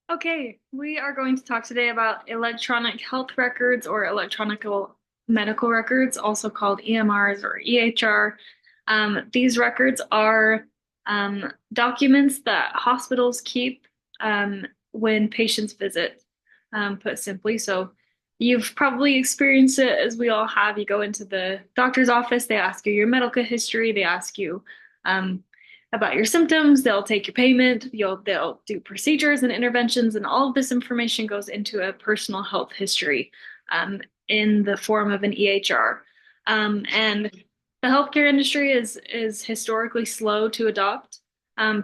Okay, we are going to talk today about electronic health records or electronic medical records, also called EMRs or EHR. These records are documents that hospitals keep when patients visit, put simply. So you've probably experienced it as we all have. You go into the doctor's office, they ask you your medical history, they ask you um, about your symptoms, they'll take your payment, they'll do procedures and interventions, and all of this information goes into a personal health history in the form of an EHR. And the healthcare industry is historically slow to adopt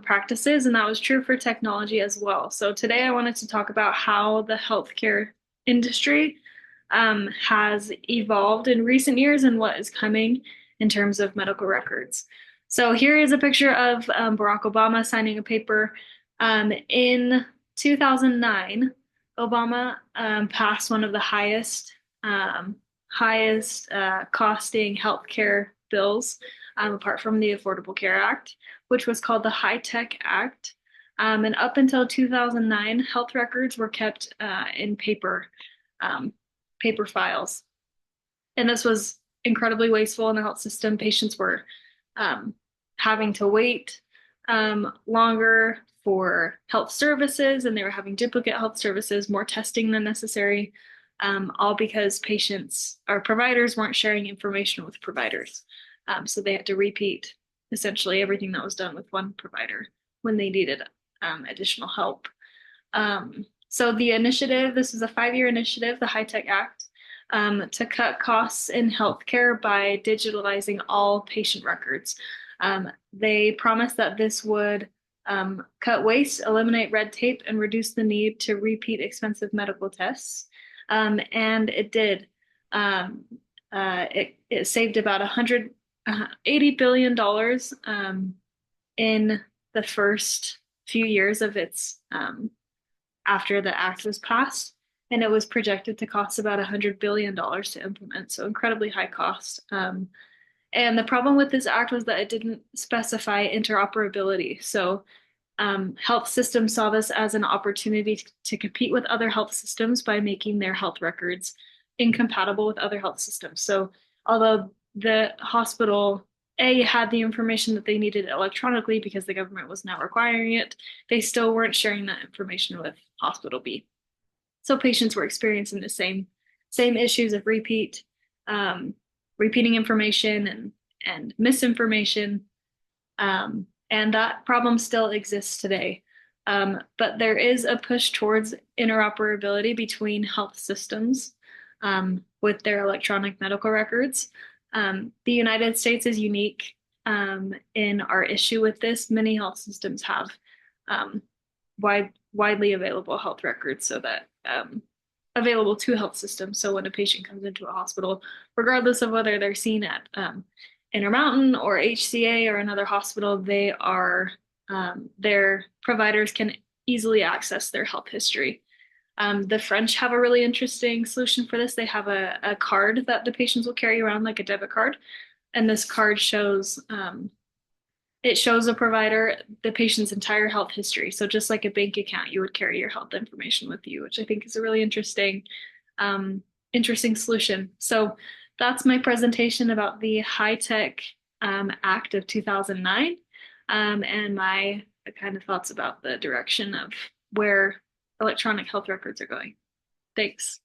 practices, and that was true for technology as well. So today I wanted to talk about how the healthcare industry has evolved in recent years and what is coming in terms of medical records. So here is a picture of Barack Obama signing a paper. In 2009, Obama passed one of the highest costing healthcare bills, apart from the Affordable Care Act, which was called the High Tech Act. And up until 2009, health records were kept in um, paper files. And this was incredibly wasteful in the health system. Patients were um, having to wait longer for health services, and they were having duplicate health services, more testing than necessary, all because patients or providers weren't sharing information with providers. So they had to repeat essentially everything that was done with one provider when they needed additional help. So the initiative, this is a 5-year initiative, the High Tech Act, to cut costs in healthcare by digitalizing all patient records. They promised that this would cut waste, eliminate red tape, and reduce the need to repeat expensive medical tests. And it did. Um, it saved about $180 billion in the first few years of its after the act was passed, and it was projected to cost about $100 billion to implement, so incredibly high cost. And the problem with this act was that it didn't specify interoperability. So health systems saw this as an opportunity to compete with other health systems by making their health records incompatible with other health systems. So although the hospital A had the information that they needed electronically because the government was now requiring it, they still weren't sharing that information with hospital B. So patients were experiencing the same issues of repeating information and misinformation, and that problem still exists today. But there is a push towards interoperability between health systems with their electronic medical records. The United States is unique in our issue with this. Many health systems have um, widely available health records so that available to health systems. So when a patient comes into a hospital, regardless of whether they're seen at Intermountain or HCA or another hospital, their providers can easily access their health history. The French have a really interesting solution for this. They have a card that the patients will carry around like a debit card, and this card shows a provider the patient's entire health history. So just like a bank account, you would carry your health information with you, which I think is a really interesting solution. So that's my presentation about the High Tech Act of 2009, and my kind of thoughts about the direction of where electronic health records are going. Thanks.